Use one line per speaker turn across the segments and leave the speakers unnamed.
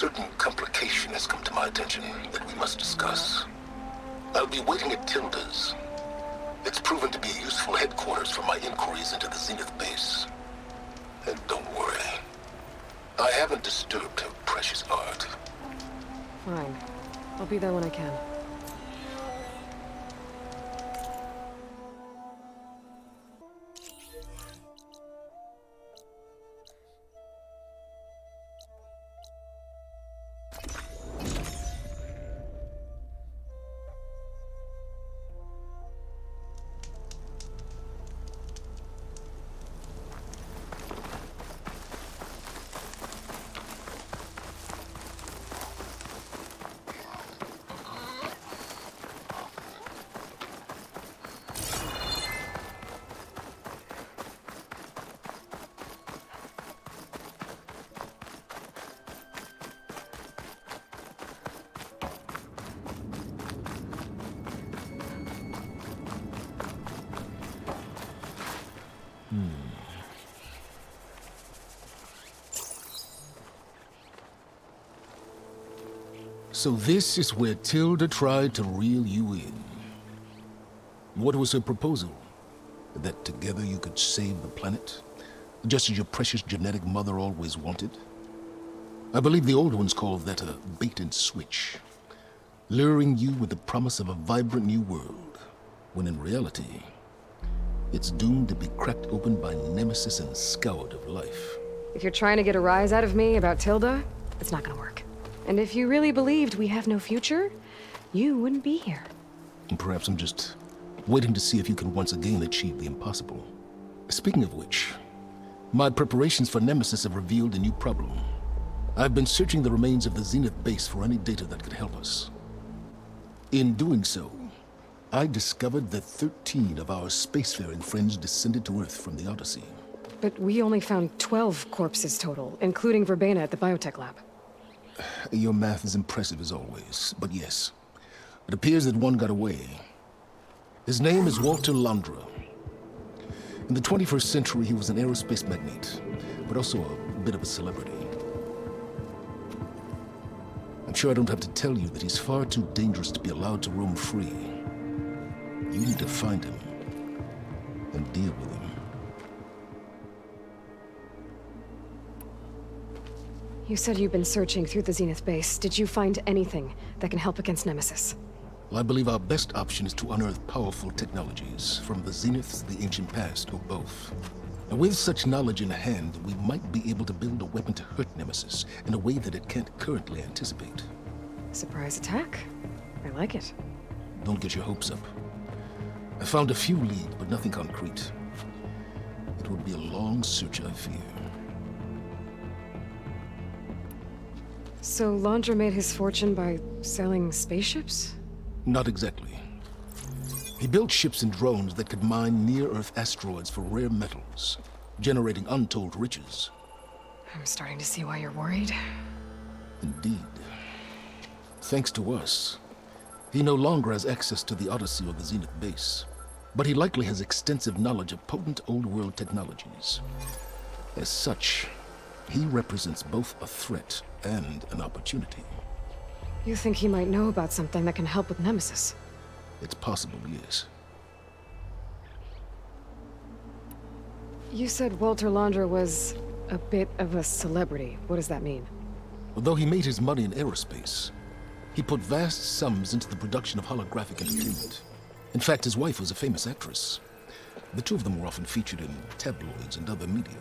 certain complication has come to my attention that we must discuss. I'll be waiting at Tilda's. It's proven to be a useful headquarters for my inquiries into the Zenith base. And don't worry, I haven't disturbed her precious art.
Fine. I'll be there when I can.
So this is where Tilda tried to reel you in. What was her proposal? That together you could save the planet? Just as your precious genetic mother always wanted? I believe the old ones called that a bait and switch. Luring you with the promise of a vibrant new world, when in reality, it's doomed to be cracked open by nemesis and scoured of life.
If you're trying to get a rise out of me about Tilda, it's not gonna work. And if you really believed we have no future, you wouldn't be here.
And perhaps I'm just waiting to see if you can once again achieve the impossible. Speaking of which, my preparations for Nemesis have revealed a new problem. I've been searching the remains of the Zenith base for any data that could help us. In doing so, I discovered that 13 of our spacefaring friends descended to Earth from the Odyssey.
But we only found 12 corpses total, including Verbena at the biotech lab.
Your math is impressive as always, but yes. It appears that one got away. His name is Walter Londra. In the 21st century, he was an aerospace magnate, but also a bit of a celebrity. I'm sure I don't have to tell you that he's far too dangerous to be allowed to roam free. You need to find him and deal with him.
You said you've been searching through the Zenith base. Did you find anything that can help against Nemesis?
Well, I believe our best option is to unearth powerful technologies, from the Zeniths, the ancient past, or both. And with such knowledge in hand, we might be able to build a weapon to hurt Nemesis in a way that it can't currently anticipate.
Surprise attack? I like it.
Don't get your hopes up. I found a few leads, but nothing concrete. It would be a long search, I fear.
So Londra made his fortune by selling spaceships?
Not exactly. He built ships and drones that could mine near-Earth asteroids for rare metals, generating untold riches.
I'm starting to see why you're worried.
Indeed. Thanks to us, he no longer has access to the Odyssey or the Zenith base, but he likely has extensive knowledge of potent old-world technologies. As such, he represents both a threat and an opportunity.
You think he might know about something that can help with Nemesis?
It's possible, yes.
You said Walter Londra was a bit of a celebrity. What does that mean?
Although he made his money in aerospace, he put vast sums into the production of holographic entertainment. In fact, his wife was a famous actress. The two of them were often featured in tabloids and other media.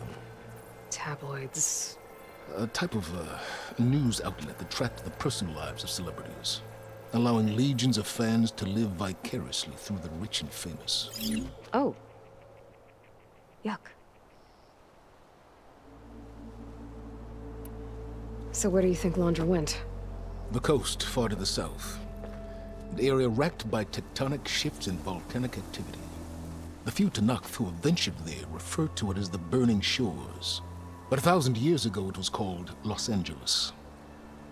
Tabloids?
A type of news outlet that tracked the personal lives of celebrities, allowing legions of fans to live vicariously through the rich and famous.
Oh. Yuck. So where do you think Londra went?
The coast, far to the south. An area racked by tectonic shifts and volcanic activity. The few Tanakh who have ventured there refer to it as the Burning Shores. But 1,000 years ago it was called Los Angeles,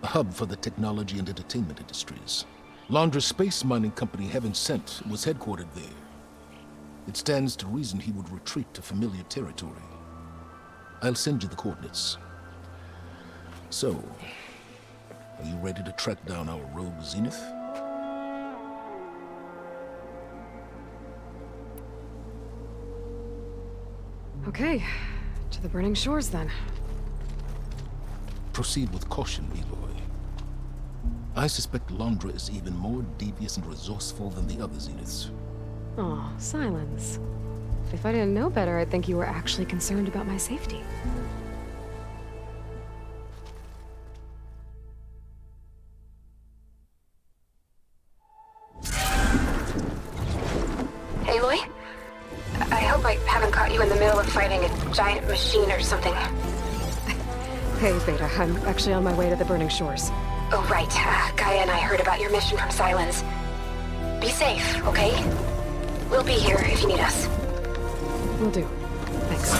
a hub for the technology and entertainment industries. Londra's space mining company, Heaven Sent, was headquartered there. It stands to reason he would retreat to familiar territory. I'll send you the coordinates. So, Are you ready to track down our rogue Zenith?
Okay, to the burning shores then.
Proceed with caution, Aloy. I suspect Londra is even more devious and resourceful than the other Zeniths.
Aw, Silence. If I didn't know better, I'd think you were actually concerned about my safety.
Aloy? I hope I haven't caught you in the middle of fighting a giant machine or something.
Hey, Beta, I'm actually on my way to the burning shores.
Oh, right. Gaia and I heard about your mission from Silence. Be safe, okay? We'll be here if you need us.
Will do. Thanks.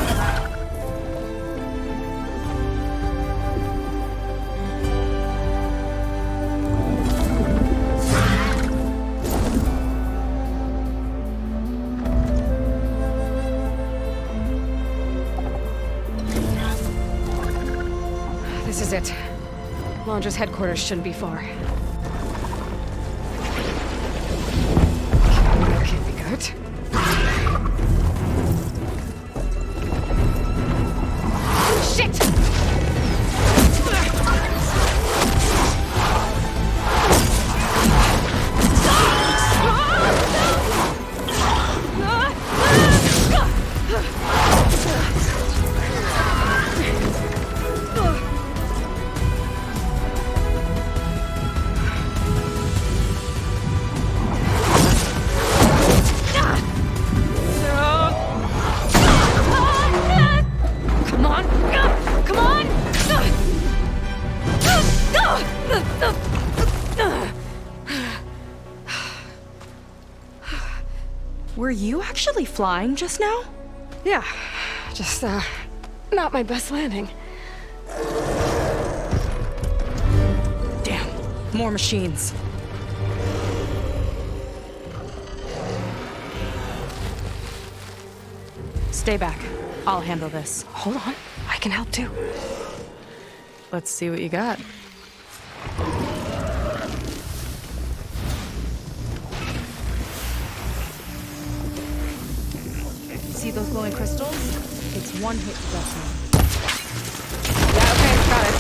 This is it. Londra's headquarters shouldn't be far. That can't be good. Shit!
Were you actually flying just now?
Yeah, just, not my best landing.
Damn, more machines. Stay back. I'll handle this.
Hold on, I can help too.
Let's see what you got. See those glowing crystals? It's one hit to decimal.
Yeah, okay, got it.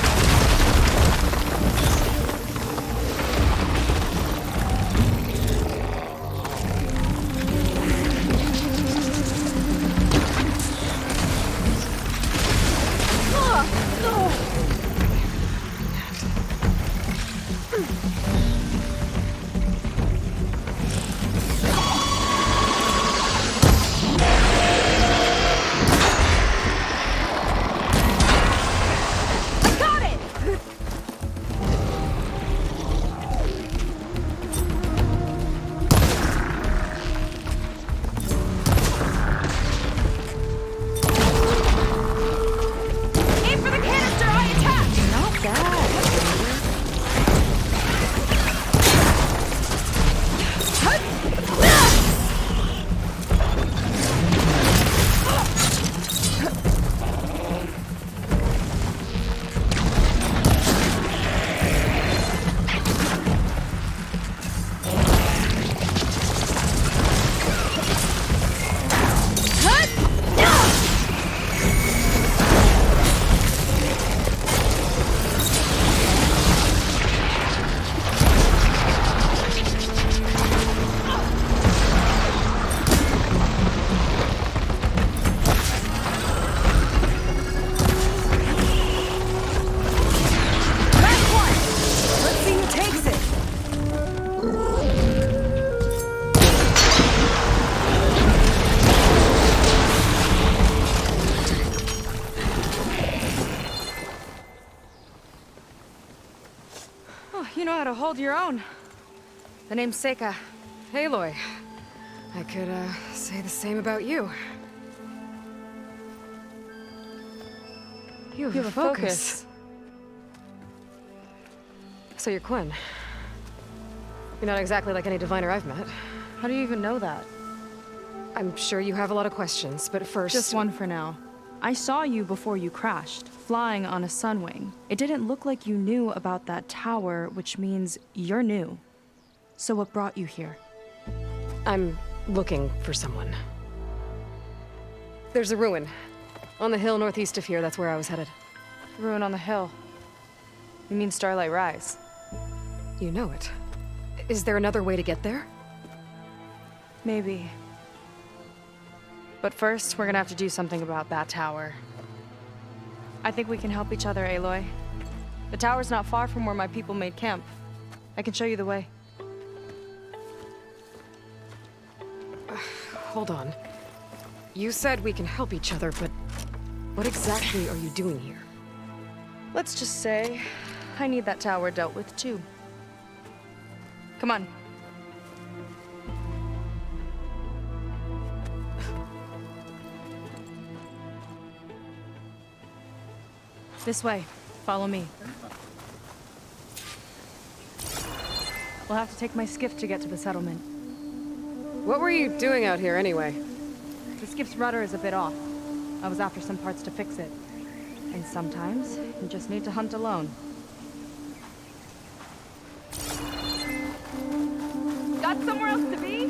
You know how to hold your own. The name's Seika.
Aloy. I could, say the same about you. You have a focus. So you're Quinn. You're not exactly like any diviner I've met.
How do you even know that?
I'm sure you have a lot of questions, but first...
Just one for now. I saw you before you crashed. flying on a sunwing. It didn't look like you knew about that tower, which means you're new. So what brought you here?
I'm looking for someone. There's a ruin. On the hill northeast of here, that's where I was headed.
Ruin on the hill. You mean Starlight Rise?
You know it. Is there another way to get there?
Maybe. But first, we're gonna have to do something about that tower. I think we can help each other, Aloy. The tower's not far from where my people made camp. I can show you the way.
Hold on. You said we can help each other, but what exactly are you doing here?
Let's just say, I need that tower dealt with too. Come on. This way. Follow me. We'll have to take my skiff to get to the settlement.
What were you doing out here anyway?
The skiff's rudder is a bit off. I was after some parts to fix it. And sometimes, you just need to hunt alone. Got somewhere else to be?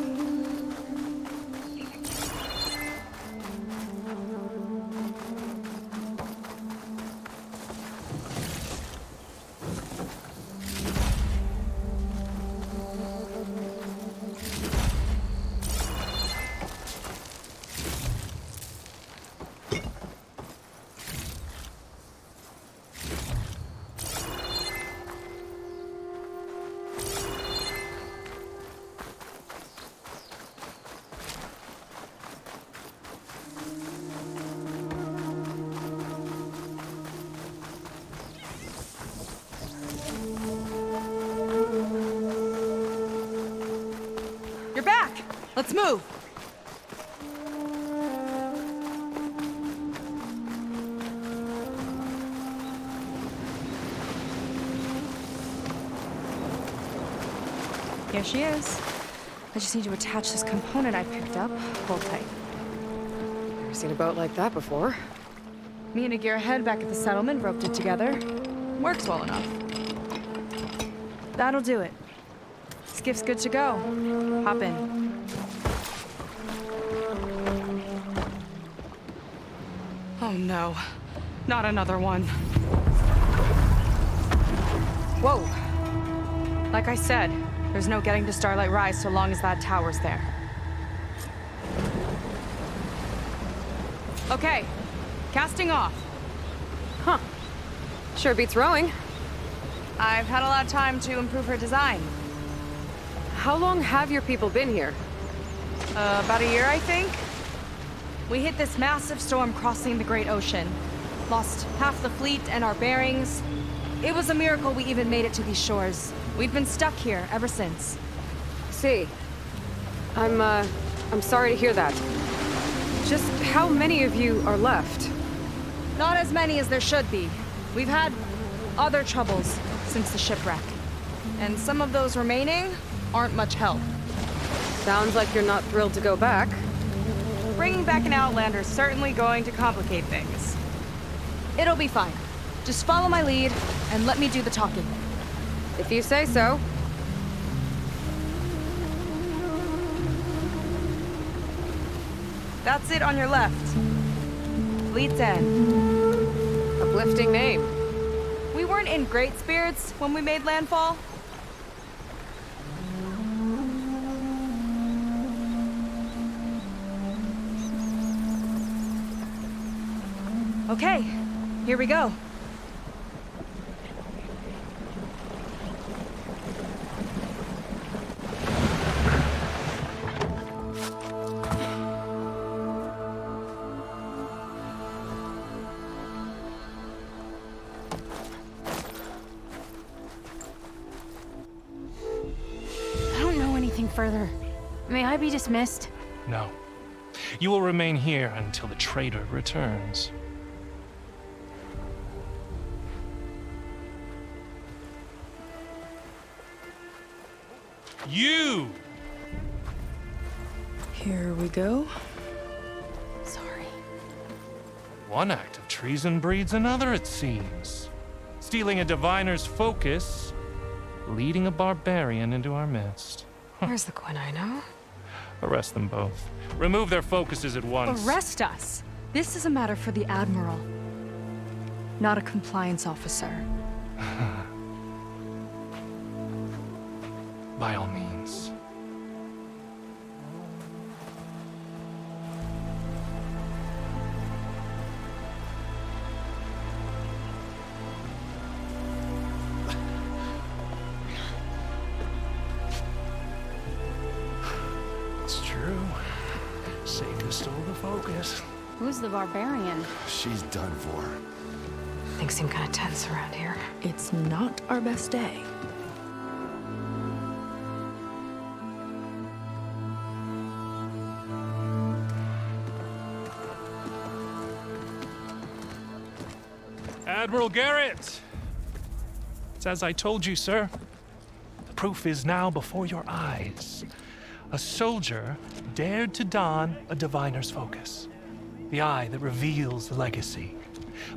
You're back! Let's move! Here she is. I just need to attach this component I picked up. Hold tight.
Never seen a boat like that before.
Me and a gearhead back at the settlement roped it together. Works well enough. That'll do it. Skiff's good to go. Hop in. Oh no. Not another one. Whoa. Like I said, there's no getting to Starlight Rise so long as that tower's there. Okay. Casting off.
Huh. Sure beats rowing.
I've had a lot of time to improve her design.
How long have your people been here?
About a year, I think. We hit this massive storm crossing the Great Ocean. Lost half the fleet and our bearings. It was a miracle we even made it to these shores. We've been stuck here ever since.
See. I'm sorry to hear that. Just how many of you are left?
Not as many as there should be. We've had other troubles since the shipwreck. And some of those remaining aren't much help.
Sounds like you're not thrilled to go back.
Bringing back an Outlander is certainly going to complicate things. It'll be fine. Just follow my lead and let me do the talking.
If you say so.
That's it on your left. Fleet's End.
Uplifting name.
We weren't in great spirits when we made landfall. Okay, here we go.
I don't know anything further. May I be dismissed?
No. You will remain here until the trader returns. You!
Here we go.
Sorry.
One act of treason breeds another, it seems. Stealing a diviner's focus, leading a barbarian into our midst.
Where's the quinino?
Arrest them both. Remove their focuses at once.
Arrest us! This is a matter for the Admiral, not a compliance officer.
By all means. It's true. Seika stole the focus.
Who's the barbarian?
She's done for.
Things seem kind of tense around here.
It's not our best day.
Admiral Garrett! It's as I told you, sir. The proof is now before your eyes. A soldier dared to don a diviner's focus. The eye that reveals the legacy.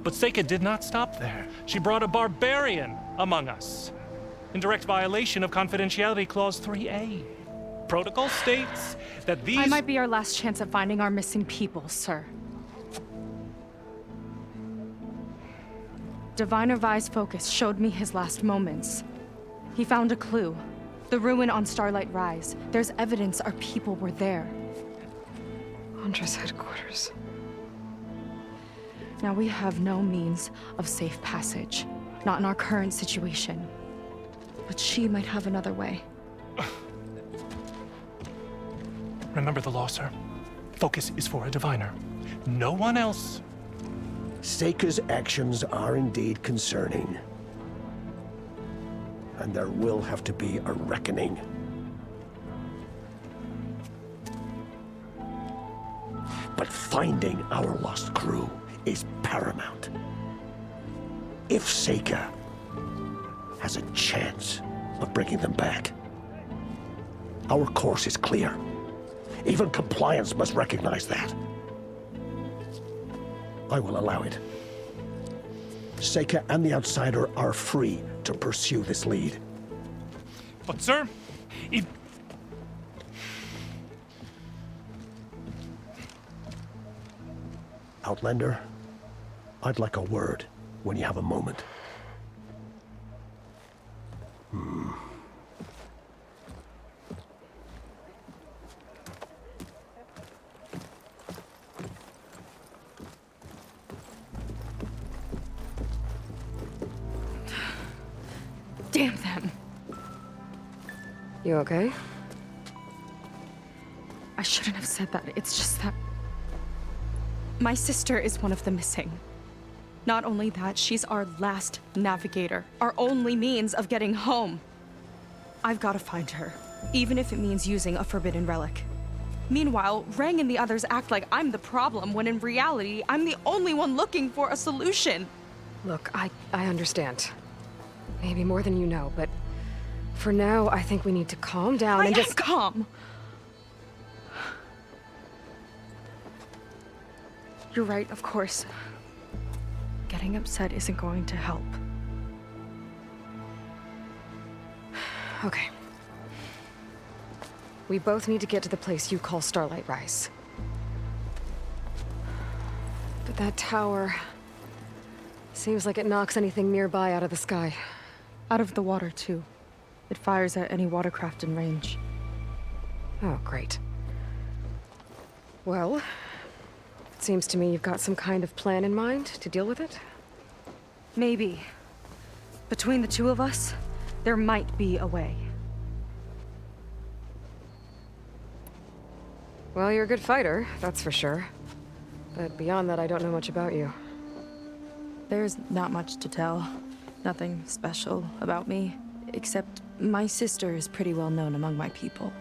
But Seika did not stop there. She brought a barbarian among us. In direct violation of Confidentiality Clause 3A. Protocol states that these...
I might be our last chance at finding our missing people, sir. Diviner Vi's focus showed me his last moments. He found a clue. The ruin on Starlight Rise. There's evidence our people were there.
Huntress headquarters.
Now we have no means of safe passage. Not in our current situation. But she might have another way.
Remember the law, sir. Focus is for a diviner. No one else.
Seika's actions are indeed concerning. And there will have to be a reckoning. But finding our lost crew is paramount. If Seika has a chance of bringing them back, our course is clear. Even compliance must recognize that. I will allow it. Seika and the Outsider are free to pursue this lead.
But, sir, if...
Outlander, I'd like a word when you have a moment.
Damn them.
You okay?
I shouldn't have said that. It's just that... my sister is one of the missing. Not only that, she's our last navigator. Our only means of getting home. I've got to find her. Even if it means using a forbidden relic. Meanwhile, Rang and the others act like I'm the problem, when in reality, I'm the only one looking for a solution.
Look, I understand. Maybe more than you know, but for now, I think we need to calm down and just...
calm. You're right, of course. Getting upset isn't going to help.
Okay. We both need to get to the place you call Starlight Rise. But that tower... seems like it knocks anything nearby out of the sky.
Out of the water, too. It fires at any watercraft in range.
Oh, great. Well, it seems to me you've got some kind of plan in mind to deal with it.
Maybe. Between the two of us, there might be a way.
Well, you're a good fighter, that's for sure. But beyond that, I don't know much about you.
There's not much to tell. Nothing special about me, except my sister is pretty well known among my people.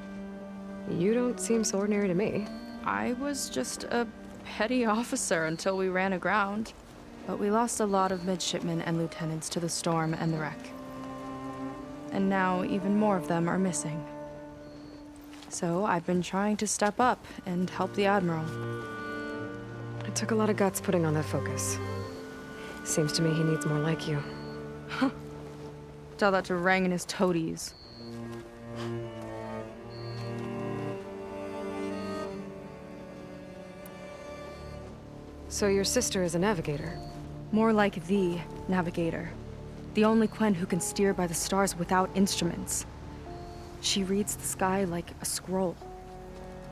You don't seem so ordinary to me.
I was just a petty officer until we ran aground. But we lost a lot of midshipmen and lieutenants to the storm and the wreck. And now even more of them are missing. So I've been trying to step up and help the Admiral.
It took a lot of guts putting on that focus. Seems to me he needs more like you.
Tell that to Rang and his toadies.
So your sister is a navigator?
More like the navigator. The only Quen who can steer by the stars without instruments. She reads the sky like a scroll.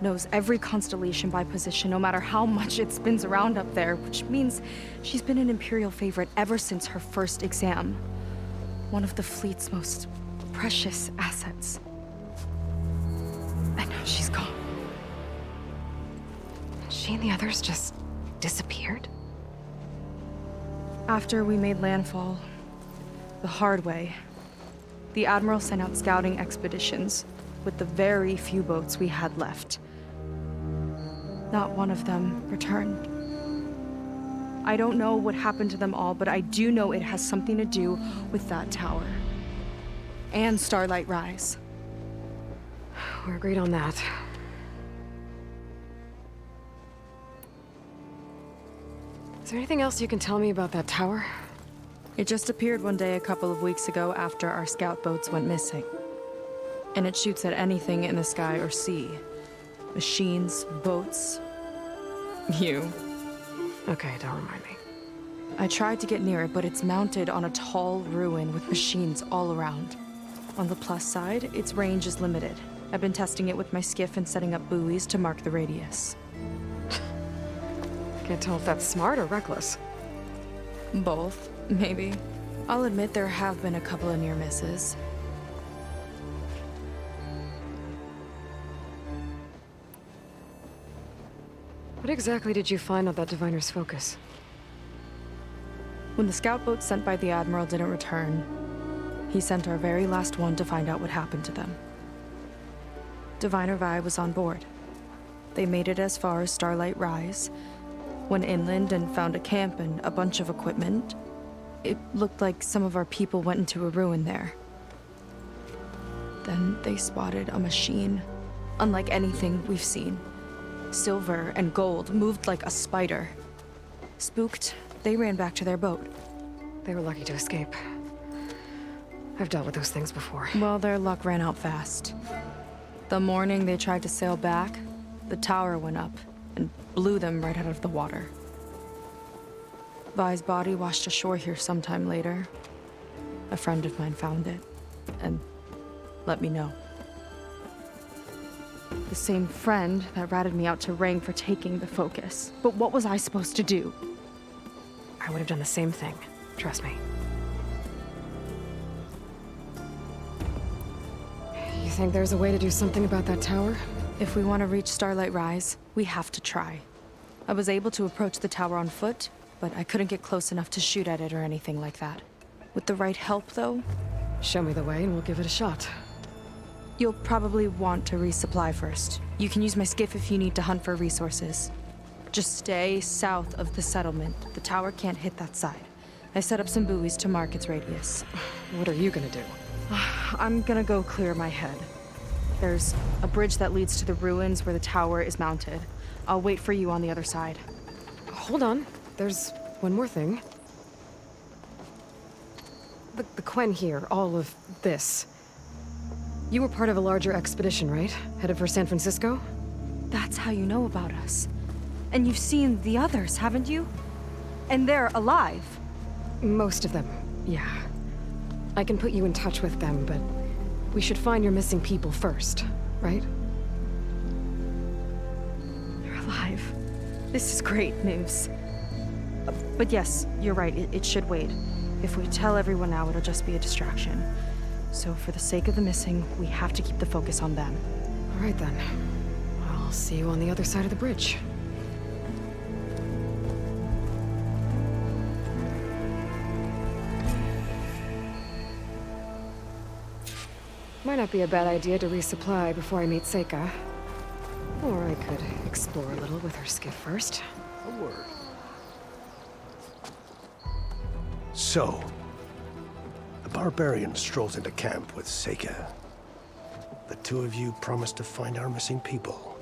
Knows every constellation by position, no matter how much it spins around up there, which means she's been an Imperial favorite ever since her first exam. One of the fleet's most precious assets. And now she's gone.
She and the others just disappeared?
After we made landfall, the hard way, the Admiral sent out scouting expeditions with the very few boats we had left. Not one of them returned. I don't know what happened to them all, but I do know it has something to do with that tower. And Starlight Rise.
We're agreed on that. Is there anything else you can tell me about that tower?
It just appeared one day a couple of weeks ago after our scout boats went missing. And it shoots at anything in the sky or sea. Machines, boats, you.
Okay, don't remind me.
I tried to get near it, but it's mounted on a tall ruin with machines all around. On the plus side, its range is limited. I've been testing it with my skiff and setting up buoys to mark the radius.
Can't tell if that's smart or reckless.
Both, maybe. I'll admit there have been a couple of near misses.
What exactly did you find on that diviner's focus?
When the scout boat sent by the Admiral didn't return, he sent our very last one to find out what happened to them. Diviner Vi was on board. They made it as far as Starlight Rise, went inland and found a camp and a bunch of equipment. It looked like some of our people went into a ruin there. Then they spotted a machine, unlike anything we've seen. Silver and gold, moved like a spider. Spooked, they ran back to their boat.
They were lucky to escape. I've dealt with those things before.
Well, their luck ran out fast. The morning they tried to sail back, the tower went up and blew them right out of the water. Vi's body washed ashore here sometime later. A friend of mine found it and let me know. The same friend that ratted me out to Rang for taking the focus. But what was I supposed to do?
I would have done the same thing. Trust me. You think there's a way to do something about that tower?
If we want to reach Starlight Rise, we have to try. I was able to approach the tower on foot, but I couldn't get close enough to shoot at it or anything like that. With the right help, though,
Show me the way and we'll give it a shot.
you'll probably want to resupply first. You can use my skiff if you need to hunt for resources. Just stay south of the settlement. The tower can't hit that side. I set up some buoys to mark its radius.
What are you gonna do?
I'm gonna go clear my head. There's a bridge that leads to the ruins where the tower is mounted. I'll wait for you on the other side.
Hold on. There's one more thing. The Quen here, all of this. You were part of a larger expedition, right? Headed for San Francisco?
That's how you know about us. And you've seen the others, haven't you? And they're alive.
Most of them, yeah. I can put you in touch with them, but we should find your missing people first, right?
They're alive. This is great news. But yes, you're right, it should wait. If we tell everyone now, it'll just be a distraction. So for the sake of the missing, we have to keep the focus on them.
All right then. I'll see you on the other side of the bridge. Might not be a bad idea to resupply before I meet Seika. Or I could explore a little with her skiff first.
A word. So, the barbarian strolls into camp with Seika. The two of you promised to find our missing people.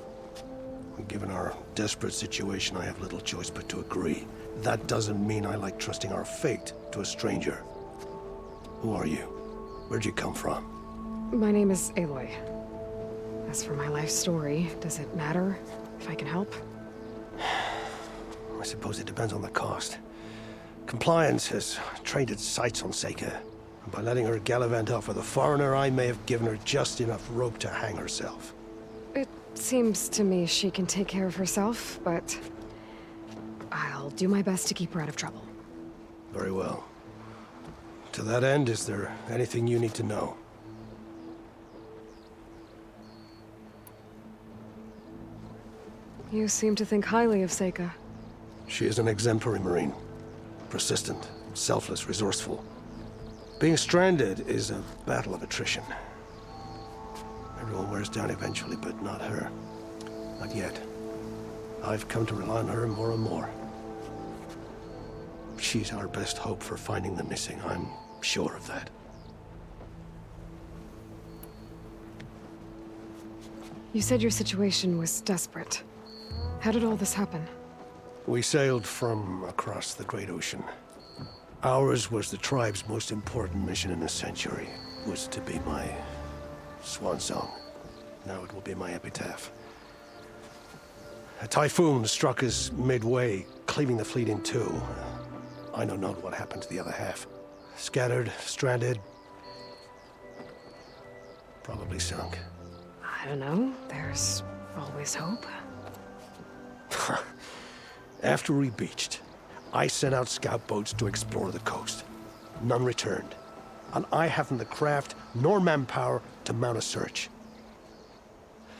Given our desperate situation, I have little choice but to agree. That doesn't mean I like trusting our fate to a stranger. Who are you? Where'd you come from?
My name is Aloy. As for my life story, does it matter if I can help?
I suppose it depends on the cost. Compliance has trained its sights on Seika. And by letting her gallivant off with a foreigner, I may have given her just enough rope to hang herself.
It seems to me she can take care of herself, but I'll do my best to keep her out of trouble.
Very well. To that end, is there anything you need to know?
You seem to think highly of Seika.
She is an exemplary Marine. Persistent, selfless, resourceful. Being stranded is a battle of attrition. Everyone wears down eventually, but not her. Not yet. I've come to rely on her more and more. She's our best hope for finding the missing, I'm sure of that.
You said your situation was desperate. How did all this happen?
We sailed from across the Great Ocean. Ours was the tribe's most important mission in a century. It was to be my swan song. Now it will be my epitaph. A typhoon struck us midway, cleaving the fleet in two. I know not what happened to the other half. Scattered, stranded, probably sunk.
I don't know. There's always hope.
After we beached, I sent out scout boats to explore the coast. None returned. And I haven't the craft nor manpower to mount a search.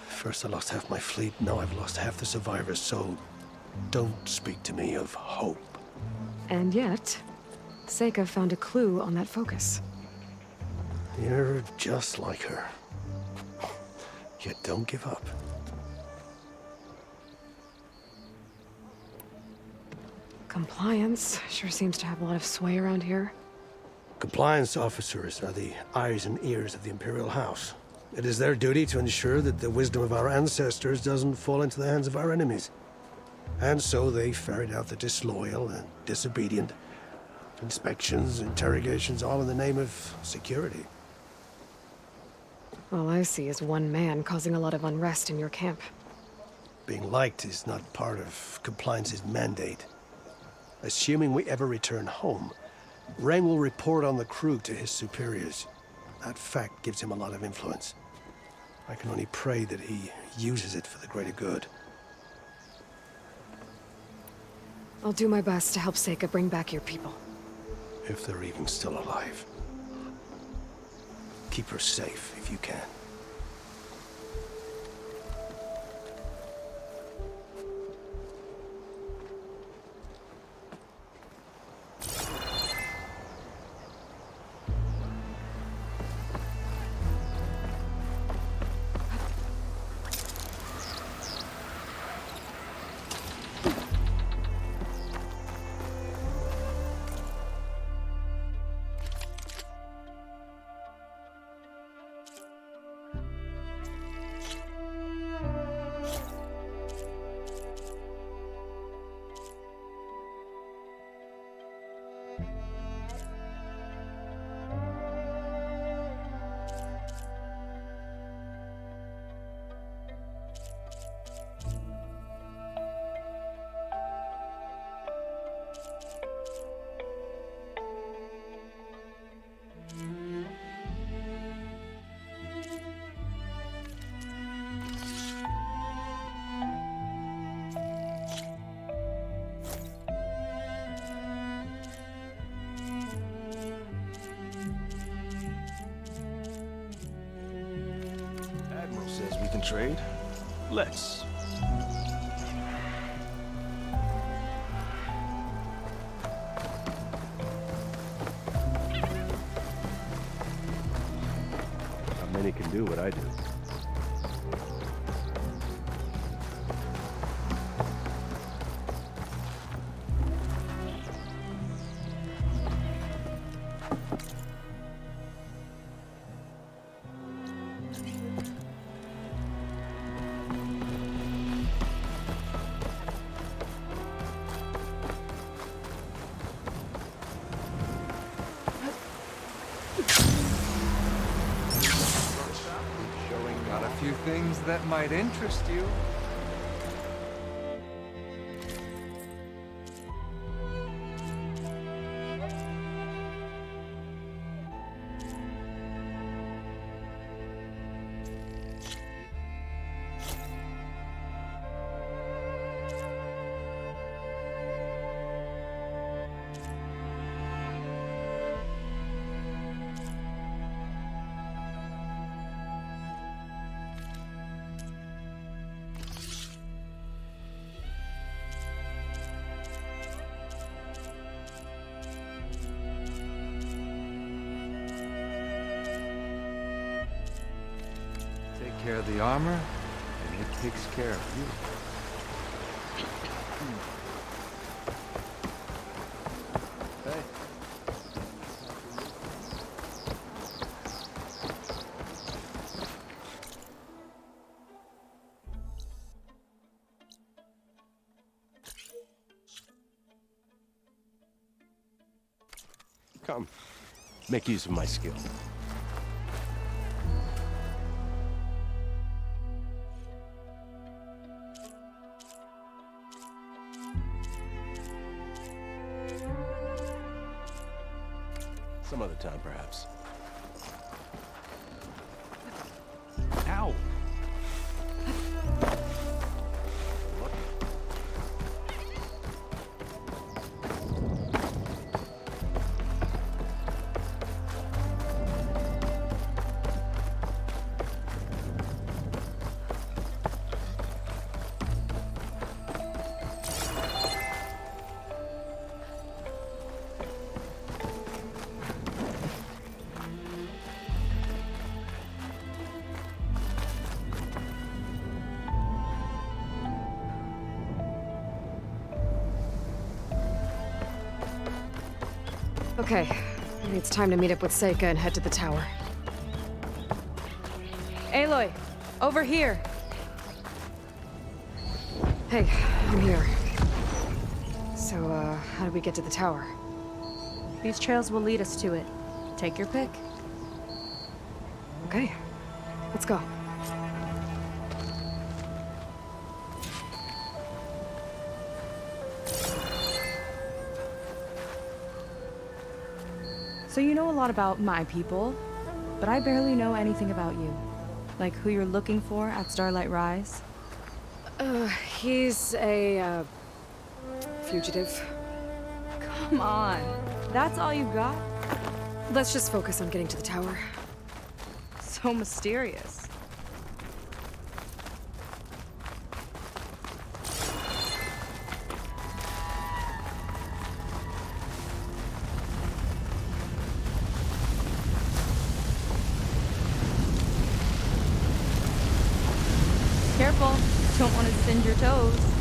First I lost half my fleet, now I've lost half the survivors, so don't speak to me of hope.
And yet, Seika found a clue on that focus.
You're just like her. Yet don't give up.
Compliance sure seems to have a lot of sway around here.
Compliance officers are the eyes and ears of the Imperial House. It is their duty to ensure that the wisdom of our ancestors doesn't fall into the hands of our enemies. And so they ferret out the disloyal and disobedient. Inspections, interrogations, all in the name of security.
All I see is one man causing a lot of unrest in your camp.
Being liked is not part of Compliance's mandate. Assuming we ever return home, Rang will report on the crew to his superiors. That fact gives him a lot of influence. I can only pray that he uses it for the greater good.
I'll do my best to help Seika bring back your people.
If they're even still alive. Keep her safe if you can.
Admiral says we can trade. Let's.
Not many can do what I do.
you things that might interest you. Take care of the armor, and it takes care of you. Hey.
Come, make use of my skill. Some other time, perhaps.
Ow!
Okay, maybe it's time to meet up with Seika and head to the tower.
Aloy, over here.
Hey, I'm here. So, how do we get to the tower?
These trails will lead us to it. Take your pick.
Okay, let's go.
So you know a lot about my people, but I barely know anything about you. Like who you're looking for at Starlight Rise.
He's a, fugitive.
Come on, that's all you got?
Let's just focus on getting to the tower.
So mysterious. Careful, don't want to singe your toes.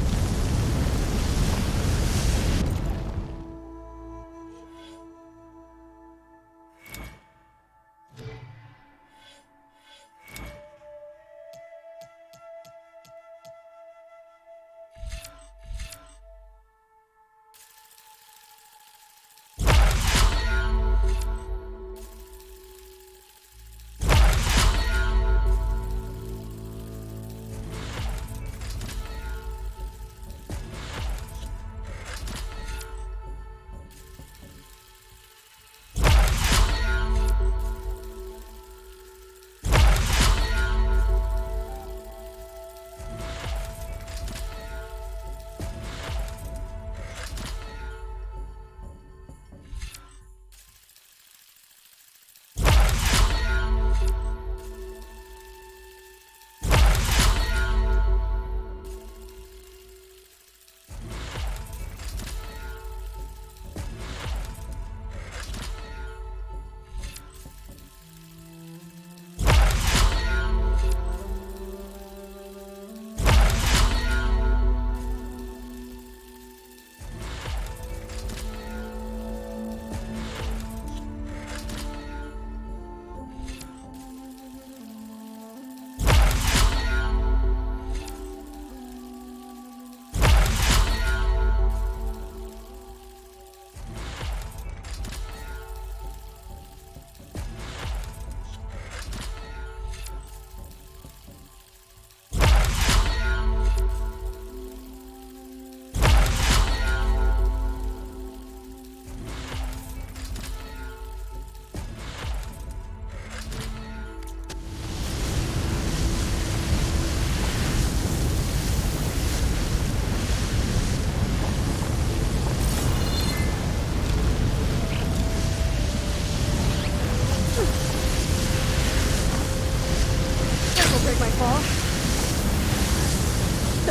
break my fall.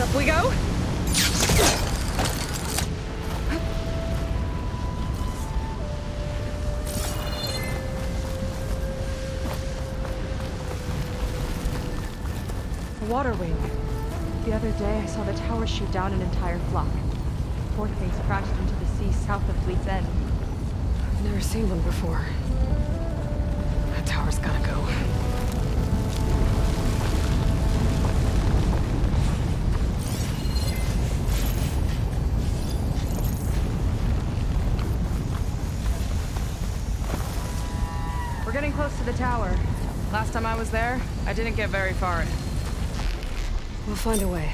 Up we go.
A water wing. The other day, I saw the tower shoot down an entire flock. Poor things crashed into the sea south of Fleet's End.
I've never seen one before. That tower's gotta go.
We're getting close to the tower. Last time I was there, I didn't get very far in.
We'll find a way.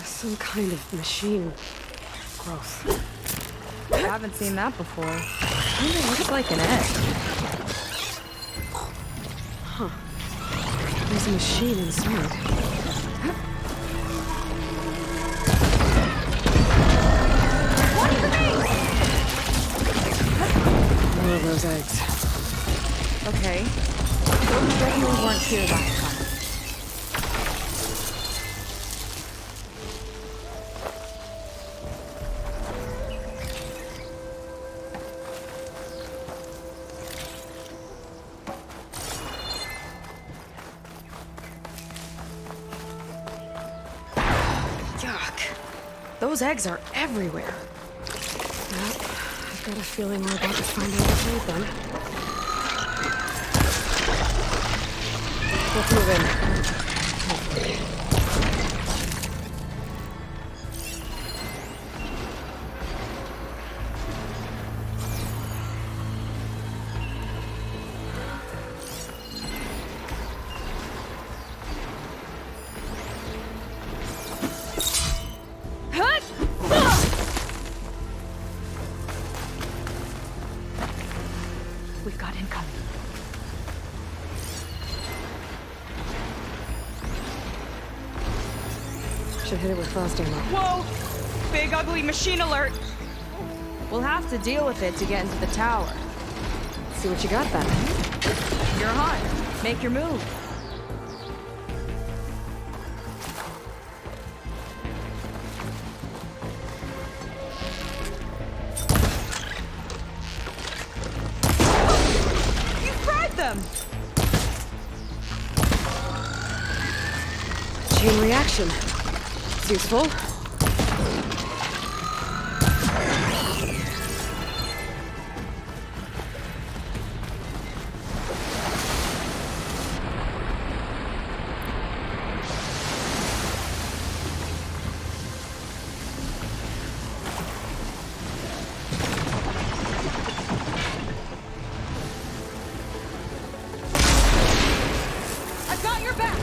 Some kind of machine growth.
I haven't seen that before. Kind of looks like an egg.
Huh. There's a machine inside. More of those eggs.
Okay. Those definitely weren't here last time. Those eggs are everywhere.
Yep. I've got a feeling we're about to find out what made them. Let's move in.
We've got incoming.
Should hit it with frost ammo.
Whoa! Big ugly machine alert! We'll have to deal with it to get into the tower.
See what you got then.
You're hot. Make your move. You fried them!
Chain reaction. It's useful.
I've got your back!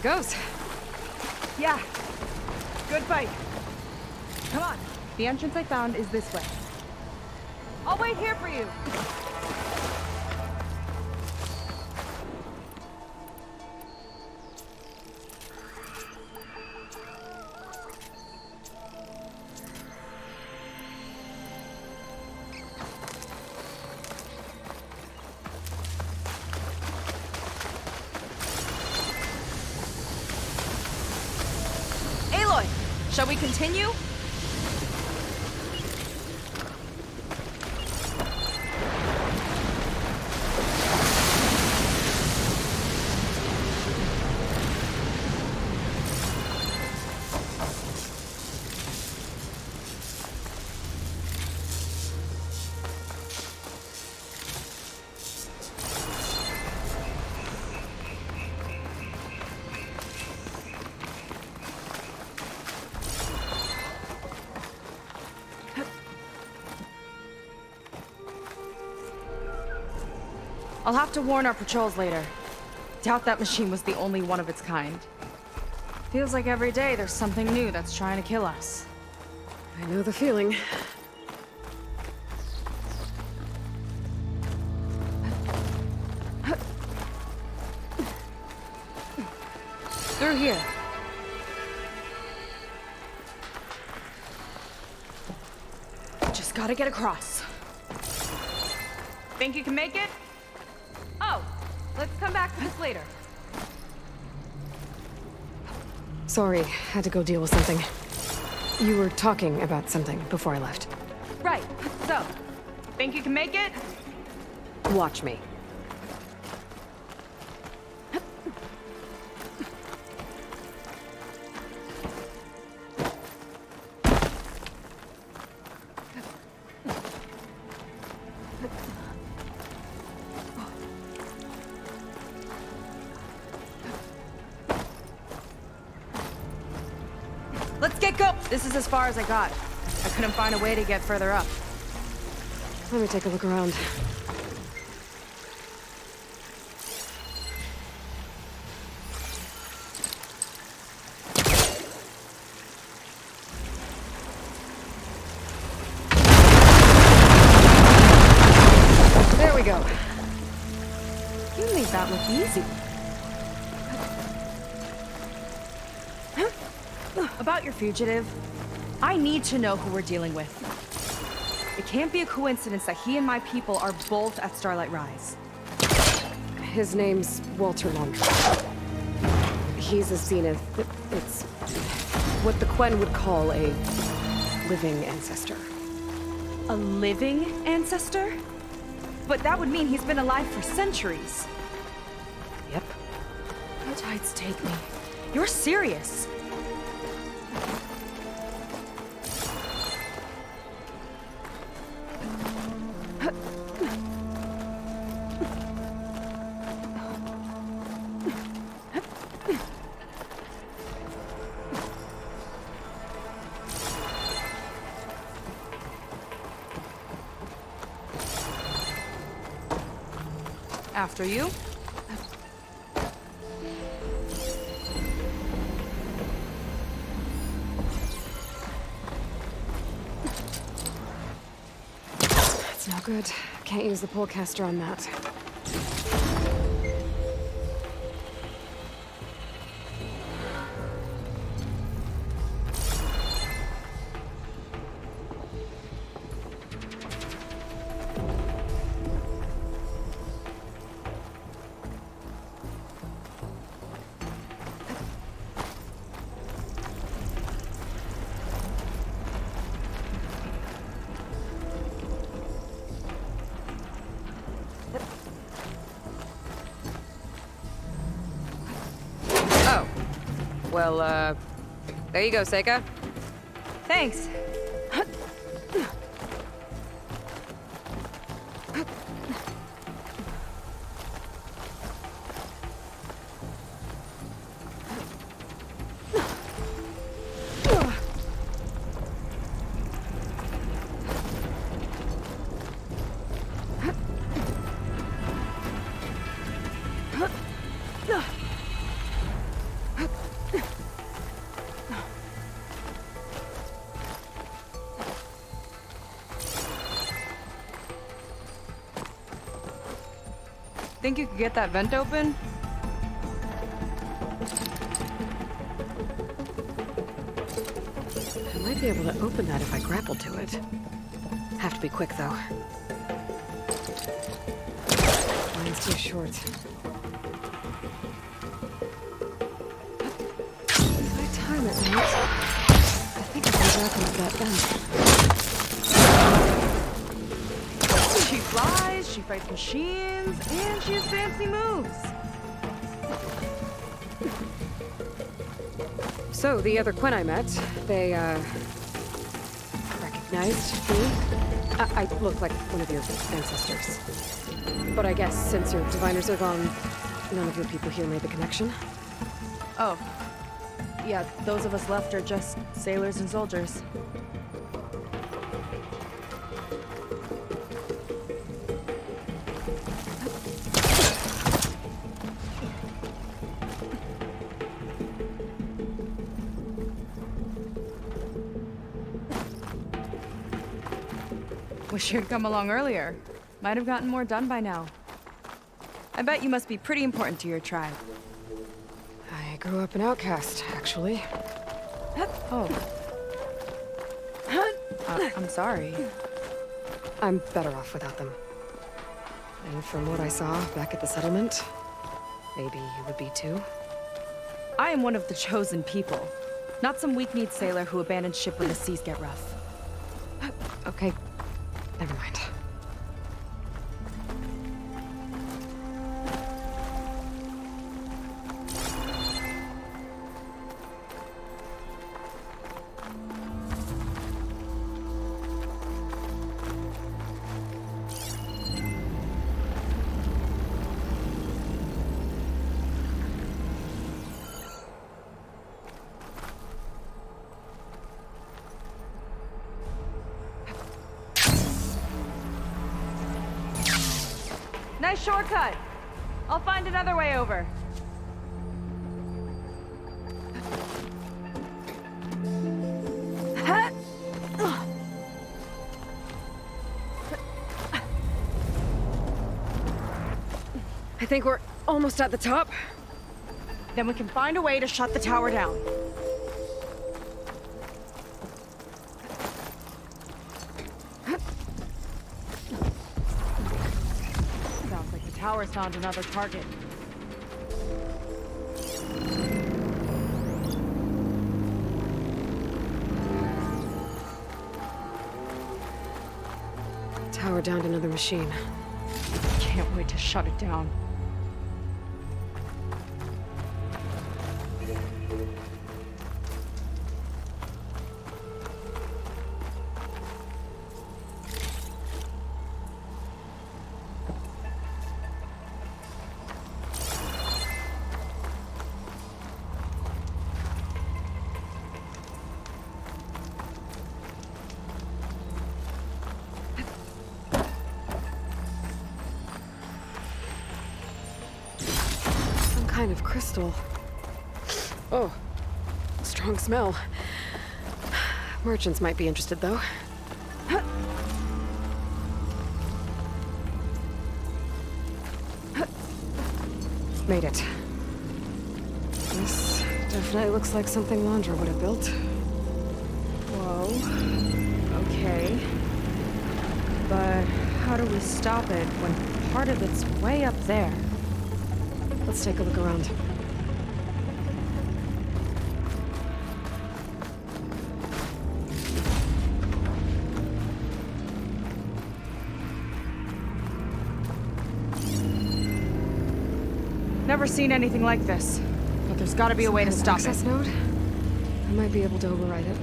it goes.
Yeah. Good fight. Come on. The entrance I found is this way. I'll wait here for you. Aloy, shall we continue? I'll have to warn our patrols later. Doubt that machine was the only one of its kind. Feels like every day there's something new that's trying to kill us.
I know the feeling.
Through here. Just gotta get across. Think you can make it? Oh, let's come back to this later.
Sorry, had to go deal with something. You were talking about something before I left.
Right, so, think you can make it?
Watch me.
Let's get go! This is as far as I got. I couldn't find a way to get further up.
Let me take a look around. There we go.
You made that look easy. About your fugitive, I need to know who we're dealing with. It can't be a coincidence that he and my people are both at Starlight Rise.
His name's Walter Laundrie. He's a zenith. It's what the Quen would call a living ancestor.
A living ancestor? But that would mean he's been alive for centuries.
Yep.
No tides take me. You're serious. After you.
That's no good. Can't use the polecaster on that.
Well, there you go, Seika.
Thanks.
Think you could get that vent open?
I might be able to open that if I grapple to it. Have to be quick, though. Line's too short. If I time it right, I think I can grapple to that vent.
She flies, she fights machines, and she has fancy moves.
So, the other Quen I met, they, recognized me. I look like one of your ancestors. But I guess since your diviners are gone, none of your people here made the connection?
Oh. Yeah, those of us left are just sailors and soldiers. Wish you'd come along earlier. Might have gotten more done by now. I bet you must be pretty important to your tribe.
I grew up an outcast, actually.
Oh. I'm sorry.
I'm better off without them. And from what I saw back at the settlement, maybe you would be too.
I am one of the chosen people. Not some weak-kneed sailor who abandons ship when the seas get rough.
Okay, never mind.
Nice shortcut. I'll find another way over.
I think we're almost at the top.
Then we can find a way to shut the tower down. Sounds like the tower's found another target.
Tower downed another machine.
Can't wait to shut it down.
Kind of crystal. Oh, strong smell. Merchants might be interested, though. Made it. This definitely looks like something Landra would have built.
Whoa. Okay. But how do we stop it when part of it's way up there?
Let's take a look around.
Never seen anything like this. But there's gotta be a way to stop it.
Access node? I might be able to override it.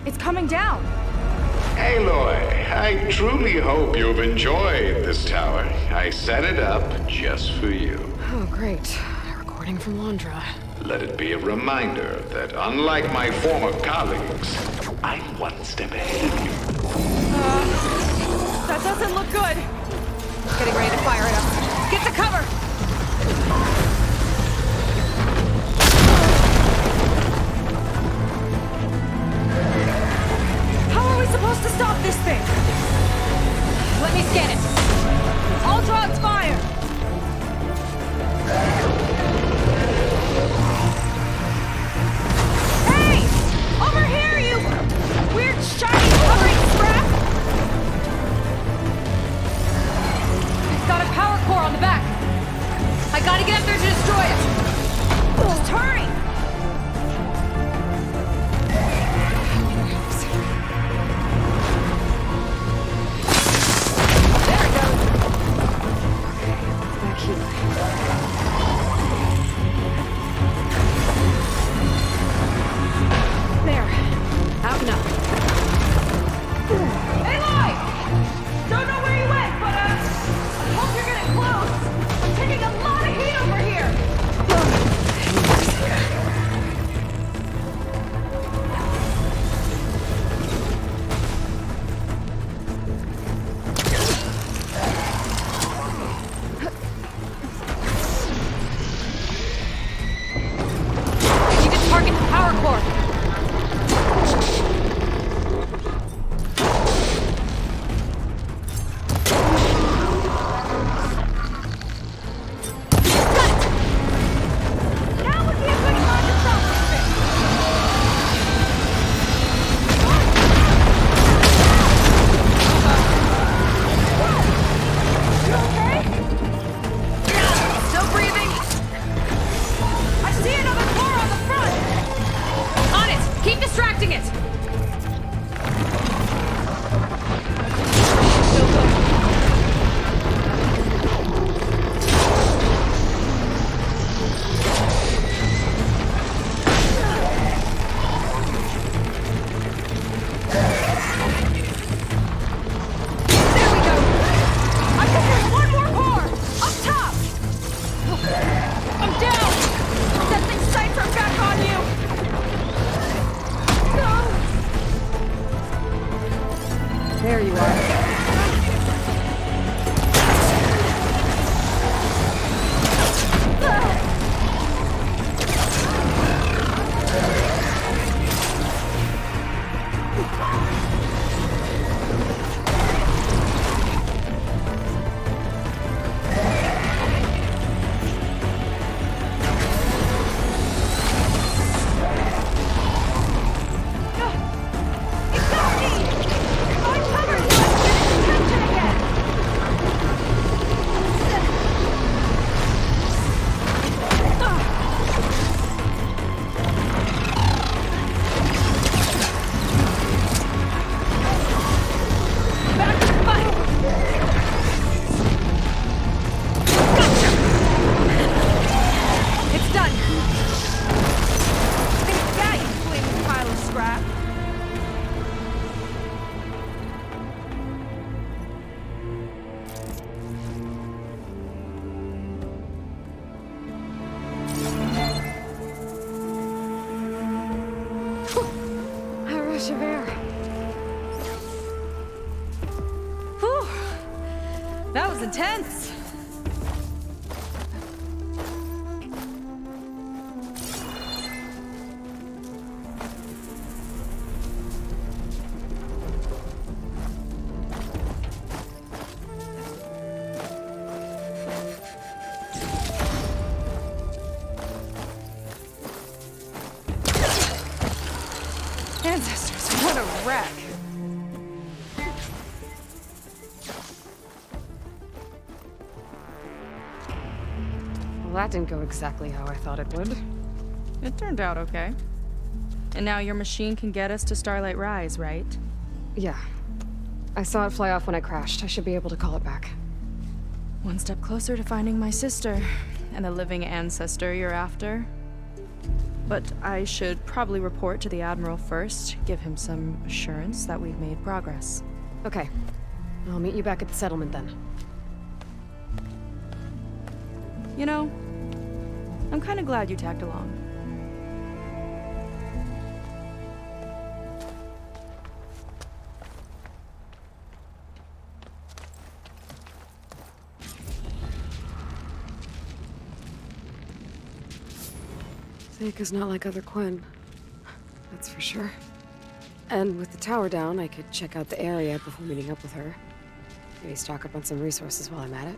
It's coming down!
Aloy, I truly hope you've enjoyed this tower. I set it up just for you.
Oh, great. A recording from Landra.
Let it be a reminder that unlike my former colleagues, I'm one step ahead of you.
That doesn't look good.
Getting ready to fire it up. Get to cover! How are we supposed to stop this thing? Let me scan it. I'll draw its fire. Hey! Over here, you weird, shiny, hovering scrap! It's got a power core on the back. I gotta get up there to destroy it. Just hurry! There it goes.
Back here. There. Out and up.
Aloy! Don't know where you went, but I hope you're getting close. I'm taking a lot of heat over here. I need to target the power core. Now would be a good time to stop this thing. You okay? Still breathing. I see another car on the front. On it. Keep distracting it. There we go. I think there's one more car! Up top! I'm down! That thing's sights are back on you! No!
There you are.
It got me! I'm covered! Attention again! Back to the fight! Gotcha! It's done! Take that, you flaming pile of scrap!
A rush of air.
Whew! That was intense! Ancestors, what a wreck!
Well, that didn't go exactly how I thought it would.
It turned out okay. And now your machine can get us to Starlight Rise, right?
Yeah. I saw it fly off when I crashed. I should be able to call it back.
One step closer to finding my sister and the living ancestor you're after. But I should probably report to the Admiral first, give him some assurance that we've made progress.
Okay. I'll meet you back at the settlement then.
You know, I'm kind of glad you tagged along.
Seika's not like other Quen. That's for sure. And with the tower down, I could check out the area before meeting up with her. Maybe stock up on some resources while I'm at it.